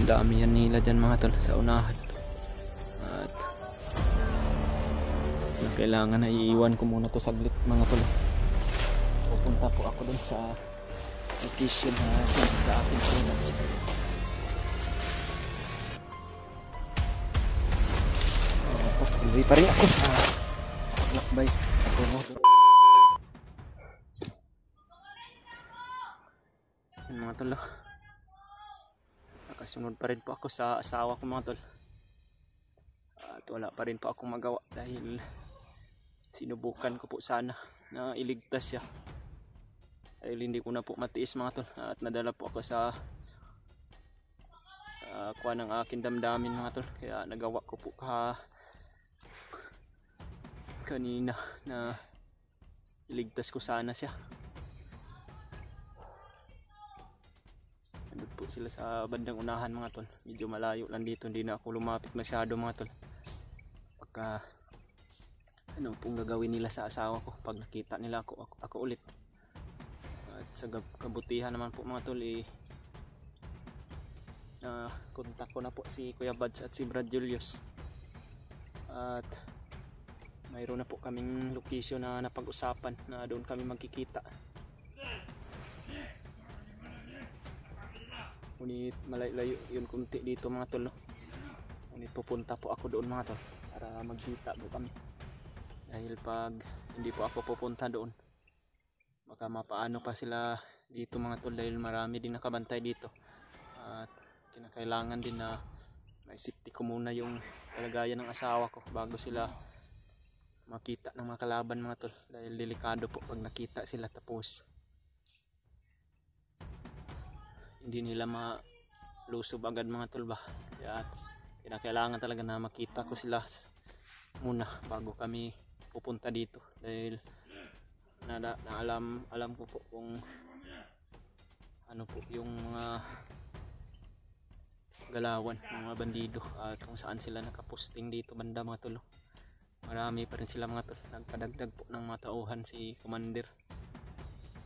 dami yan nila dyan mga tol sa unahan. At kailangan na iiwan ko muna to saglit mga tol. Pupunta po ako dun sa location na sa aking products. Uwi pa rin ako sa lakbay. Mga tol, nakasunod pa rin po ako sa asawa ko mga tol. At wala pa rin po akong magawa dahil sinubukan ko po sana na iligtas siya. Dahil hindi ko na po matiis mga tol. At nadala po ako sa kuha ng aking damdamin mga tol. Kaya nagawa ko po kanina na iligtas ko sana siya. Nandun po sila sa bandang unahan mga tol. Medyo malayo lang dito, hindi na ako lumapit masyado mga tol. Pagka ano pong gagawin nila sa asawa ko pag nakita nila ako ulit. At sa kabutihan naman po mga tol, kontak ko na po si Kuya Bads at si Brad Julius. At mayroon na po kaming location na napag-usapan na doon kami magkikita. Ngunit malayo yun kunti dito mga tol, no? Ngunit pupunta po ako doon mga tol para magkita po kami. Dahil pag hindi po ako pupunta doon, baka mapaano pa sila dito mga tol, dahil marami din nakabantay dito. At kinakailangan din na maisipti ko muna yung kalagayan ng asawa ko bago sila makita ng mga kalaban mga tol, dahil delikado po pag nakita sila tapos hindi nila malusob agad mga tol ba. Kaya kinakailangan talaga na makita ko sila muna bago kami pupunta dito, dahil alam ko po kung ano po yung mga galawan ng mga bandido at kung saan sila nakaposting dito banda mga tol. Marami pa rin sila mga tol. Nagpadagdag po ng mga tauhan si Commander.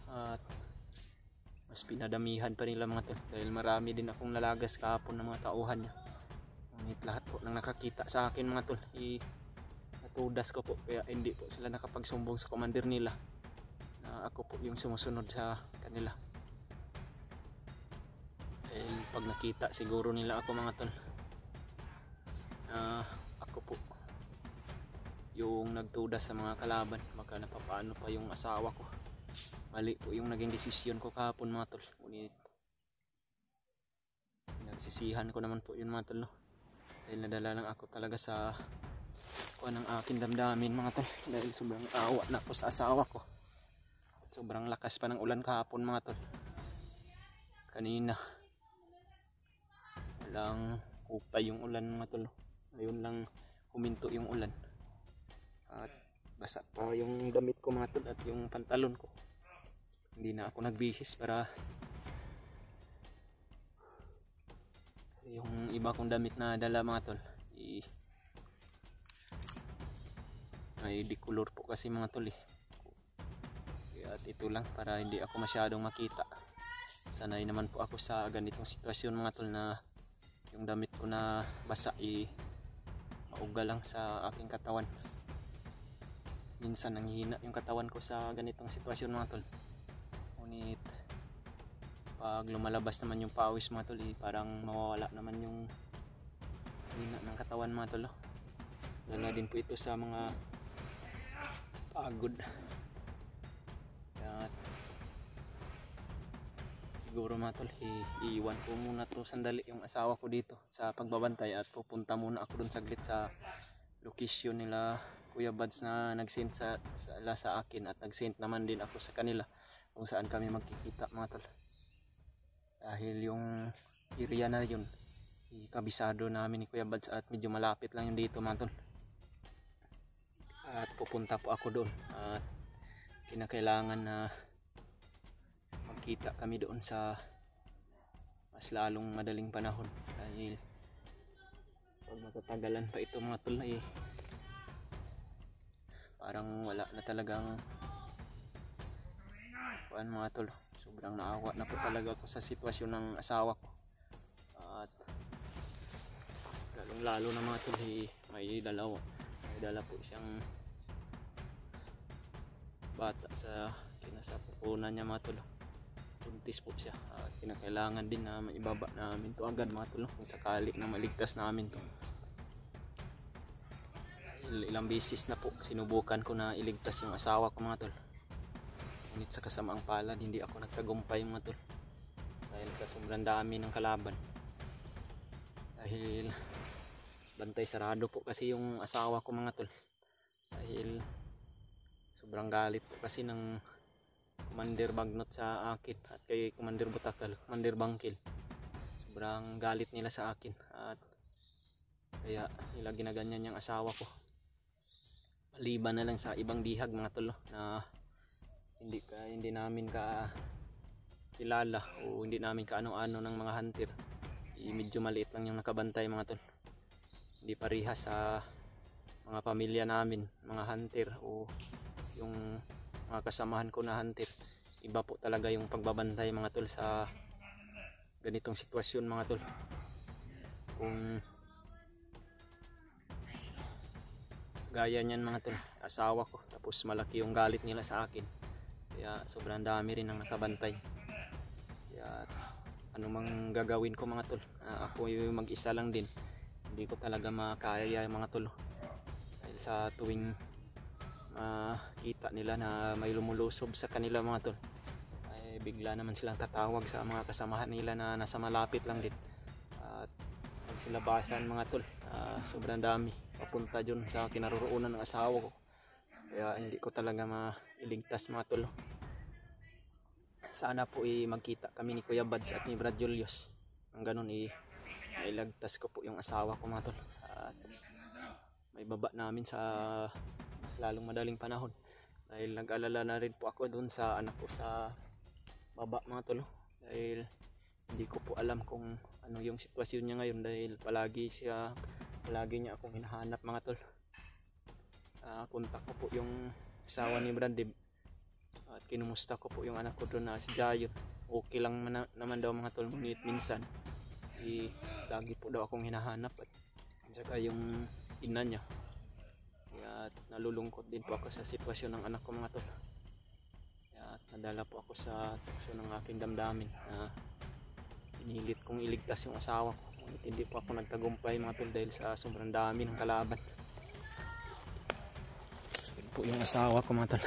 At mas pinadamihan pa nila mga tol, dahil marami din akong nalagas kahapon ng mga tauhan niya. Ngunit lahat po nang nakakita sa akin mga tol, natudas ko po. Kaya hindi po sila nakapagsumbong sa Commander nila na ako po yung sumusunod sa kanila. Dahil pag nakita siguro nila ako mga tol, ako po yung nagtuda sa mga kalaban, baka napapaano pa yung asawa ko. Mali po yung naging desisyon ko kahapon mga tol. Ngunit nagsisihan ko naman po yun mga tol, no? Dahil nadala lang ako talaga sa kuha ng aking damdamin mga tol, dahil sobrang awa na ako sa asawa ko. Sobrang lakas pa ng ulan kahapon mga tol. Kanina walang upay yung ulan mga tol. Ngayon lang huminto yung ulan. At basa pa yung damit ko mga tol at yung pantalon ko. Hindi na ako nagbihis para yung iba kong damit na dala mga tol may dicolor po kasi mga tol Kaya ito lang para hindi ako masyadong makita. Sanay naman po ako sa ganitong sitwasyon mga tol, na yung damit ko na basa mauga lang sa aking katawan. Minsan nanghihina yung katawan ko sa ganitong sitwasyon mga tol. Ngunit pag lumalabas naman yung pawis mga tol, parang mawawala naman yung hina ng katawan mga tol. Lala din po ito sa mga pagod. Kaya siguro mga tol, iiwan ko muna to sandali yung asawa ko dito sa pagbabantay at pupunta muna ako dun saglit sa location nila Kuya Bads na nag-send sa akin, at nag-send naman din ako sa kanila kung saan kami magkikita mga tol. Dahil yung area na yun kabisado namin ni Kuya Bads at medyo malapit lang yun dito mga tol. At pupunta po ako doon at kinakailangan na magkita kami doon sa mas lalong madaling panahon, dahil pag matatagalan pa ito mga tol parang wala na talagang mga tol. Sobrang naawa na po talaga ako sa sitwasyon ng asawa ko. At lalo na mga tol, may dala po siyang bata sa kinasapupunan niya mga tol. Buntis po siya at kinakailangan din na maibaba namin to agad mga tol, kung sakali na maligtas namin to. Ilang beses na po sinubukan ko na iligtas yung asawa ko mga tol, ngunit sa kasamaang palad hindi ako nagtagumpay mga tol, dahil sa sobrang dami ng kalaban. Dahil bantay sarado po kasi yung asawa ko mga tol, dahil sobrang galit po kasi ng Commander Bagnot sa akin at kay Commander Butakal, Commander Bangkil. Sobrang galit nila sa akin at kaya nila ginaganyan yung asawa ko. Maliban na lang sa ibang bihag mga tol, na hindi namin kilala o hindi namin kaano-ano ng mga hunter. Medyo maliit lang yung nakabantay mga tol. Hindi parihas sa mga pamilya namin, mga hunter o yung mga kasamahan ko na hunter. Iba po talaga yung pagbabantay mga tol sa ganitong sitwasyon mga tol. Kung gaya niyan mga tol, asawa ko, tapos malaki yung galit nila sa akin, kaya sobrang dami rin ang nakabantay. Kaya ano mang gagawin ko mga tol, ako yung mag-isa lang din, hindi ko talaga makaya mga tol, dahil sa tuwing kita nila na may lumulusob sa kanila mga tol, ay bigla naman silang tatawag sa mga kasamahan nila na nasa malapit lang din at magsilabasan mga tol. Sobrang dami papunta dyan sa kinaroroonan ng asawa ko, kaya hindi ko talaga mailigtas mga tol. Sana po magkita kami ni Kuya Bads at ni Brad Julius, ang ganun mailagtas ko po yung asawa ko mga tol, at may baba namin sa lalong madaling panahon, dahil nag-alala na rin po ako dun sa anak ko sa baba mga tol, dahil hindi ko po alam kung ano yung sitwasyon niya ngayon, dahil palagi niya akong hinahanap mga tol. Kontak ko po yung asawa ni Brandib at kinumusta ko po yung anak ko doon na si Jayon. Okay lang naman daw mga tol, ngunit minsan lagi po daw akong hinahanap at saka yung ina niya. At nalulungkot din po ako sa sitwasyon ng anak ko mga tol. At nadala po ako sa tukso ng aking damdamin na pinilit kong iligtas yung asawa ko, ngunit hindi po ako nagtagumpay mga tol, dahil sa sobrang dami ng kalaban. Yun po yung asawa ko mga tol.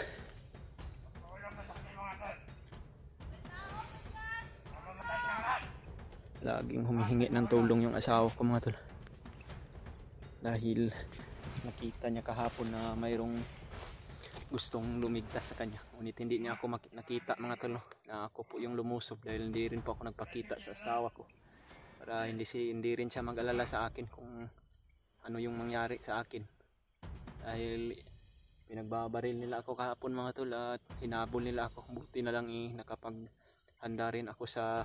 Laging humihingi ng tulong yung asawa ko mga tol, dahil nakita niya kahapon na mayroong gustong lumigtas sa kanya, ngunit hindi niya ako nakita mga tol, na ako po yung lumusob, dahil hindi rin po ako nagpakita sa asawa ko, para hindi rin siya mag-alala sa akin kung ano yung mangyari sa akin, dahil pinagbabaril nila ako kahapon mga tol at hinabol nila ako. Buti na lang nakapaghanda rin ako sa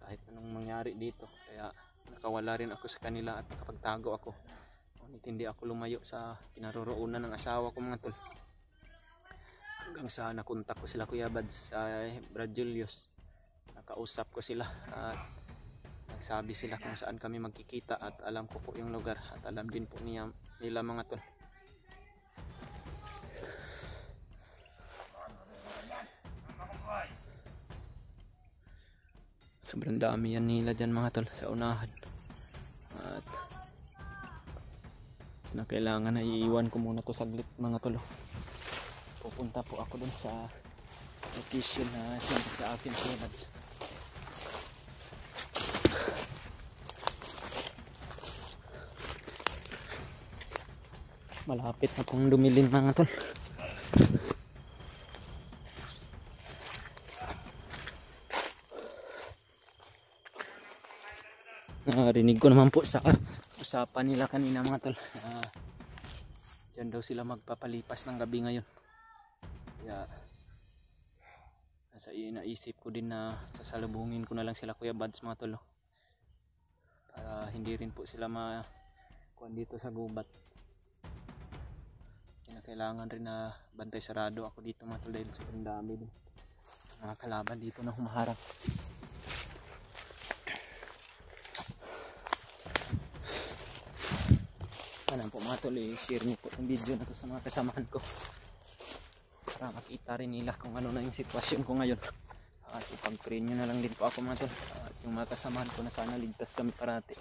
kahit anong mangyari dito, kaya nakawala rin ako sa kanila at nakapagtago ako, ngunit hindi ako lumayo sa kinaroroonan ng asawa ko mga tol, hanggang sa nakontak ko sila Kuya Bads sa Brad Julius. Nakausap ko sila at nagsabi sila kung saan kami magkikita, at alam ko po yung lugar at alam din po nila mga tol. Sobrang dami yan nila dyan mga tol sa unahan, at na kailangan na iiwan ko muna to saglit mga tol. Pupunta po ako dun sa location na sinabi sa akin Kuya Bads. Malapit na pong dumilim mga tol. Narinig ko naman po sa usapan nila kanina mga tol, dyan daw sila magpapalipas ng gabi ngayon. Kaya naisip ko din na sasalubungin ko na lang sila Kuya Bads mga tol, para hindi rin po sila makuan dito sa gubat. Kailangan rin na bantay sarado ako dito mga tol, dahil sobrang dami din mga kalaban dito na humaharap. Sana po mga tol, i-share niyo po yung video na to sa mga kasamahan ko para makita rin nila kung ano na yung sitwasyon ko ngayon. At ipag-pray nyo na lang din po ako mga tol, at yung mga kasamahan ko na sana ligtas kami parati.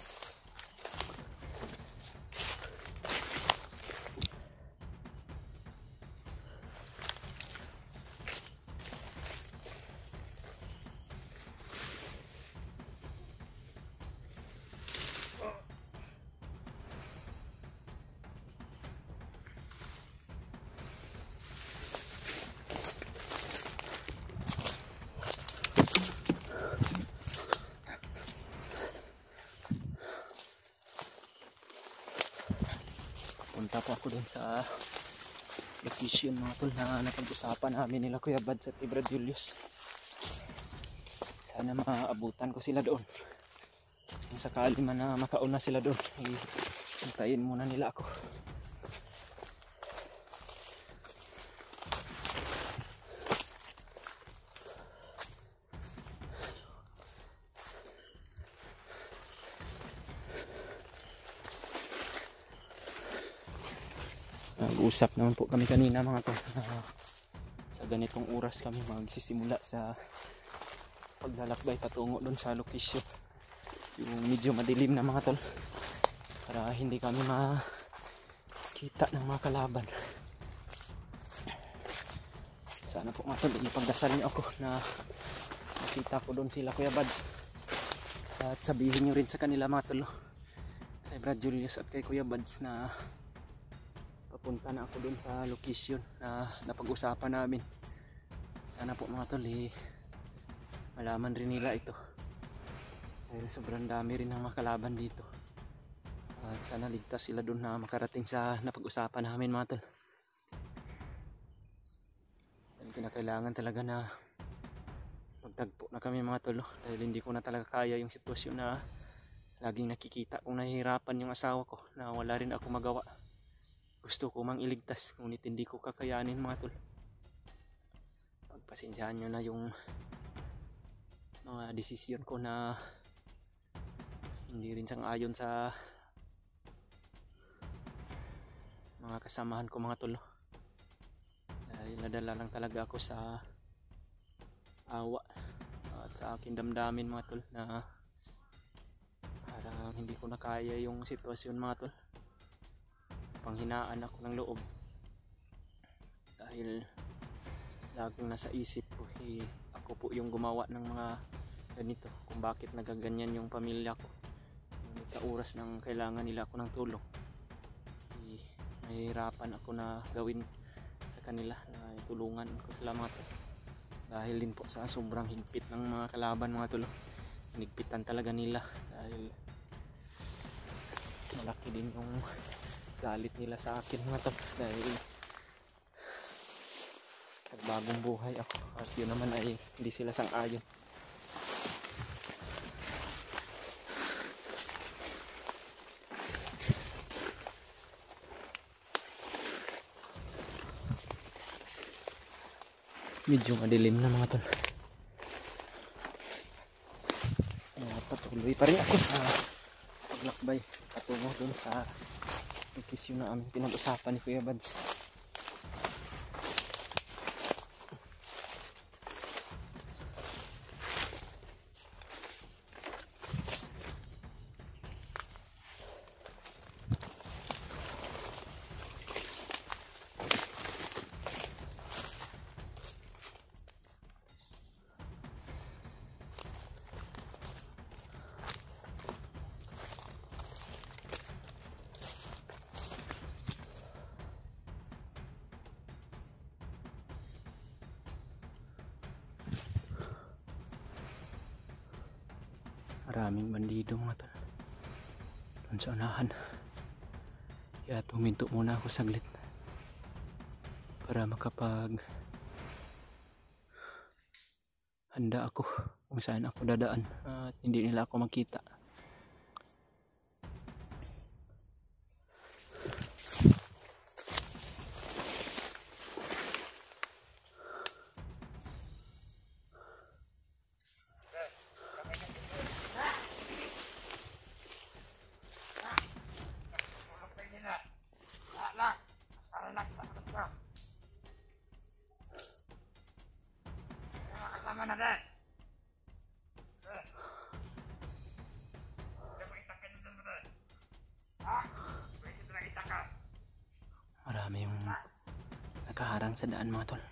Punta po ako dun sa location mga tol na napag-usapan namin nila Kuya Bads at Brad Julius. Sana maabutan ko sila doon. Kung sakali man na makauna sila doon, hintayin muna nila ako. Nag-usap naman po kami kanina mga tol, sa ganitong oras kami magsisimula sa paglalakbay patungo doon sa location, yung medyo madilim na mga tol, para hindi kami makita ng mga kalaban. Sana po mga tol, ipagdasal niyo ako na makita ko doon sila Kuya Bads, at sabihin niyo rin sa kanila mga tol, kay Brad Julius at kay Kuya Bads, na papunta na ako dun sa location na napag-usapan namin. Sana po mga tol, malaman rin nila ito, dahil sobrang dami rin ng makalaban dito, at sana ligtas sila dun na makarating sa napag-usapan namin mga tol. Dahil kinakailangan talaga na magtagpo na kami mga tol, dahil hindi ko na talaga kaya yung sitwasyon na laging nakikita kong nahihirapan yung asawa ko na wala rin ako magawa. Gusto ko mang iligtas, ngunit hindi ko kakayanin mga tol. Pagpasensyahan nyo na yung mga desisyon ko na hindi rin sang-ayon sa mga kasamahan ko mga tol. Dahil nadala lang talaga ako sa awa at sa aking damdamin mga tol, na parang hindi ko na kaya yung sitwasyon mga tol. Panghinaan ako ng loob, dahil laging nasa isip ko, ako po yung gumawa ng mga ganito, kung bakit nagaganyan yung pamilya ko. Ngunit sa oras ng kailangan nila ako ng tulong, nahihirapan ako na gawin sa kanila, na tulungan ko sila mga tol. Dahil din po sa sobrang higpit ng mga kalaban mga tol, hinigpitan talaga nila, dahil malaki din yung galit nila sa akin mga tol, dahil nagbagong buhay ako, at yun naman ay hindi sila sang-ayon. Medyo madilim na mga tol, patuloy pa rin ako sa paglakbay patungo dun sa location na aming pinag-usapan ni Kuya Bads. Maraming bandido mga tol doon sa unahan, kaya tuminto muna ako saglit para makapag handa ako kung saan ako dadaan at hindi nila ako makita. lang sa daan mga tol.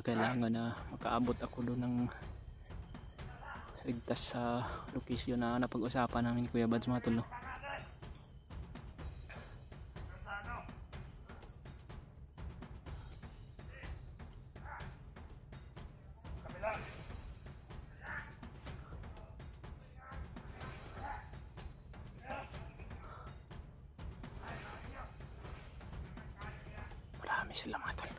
Kailangan na makaabot ako doon ng ligtas sa location na napag-usapan namin Kuya Bads mga tol, no? Marami sila mga tol.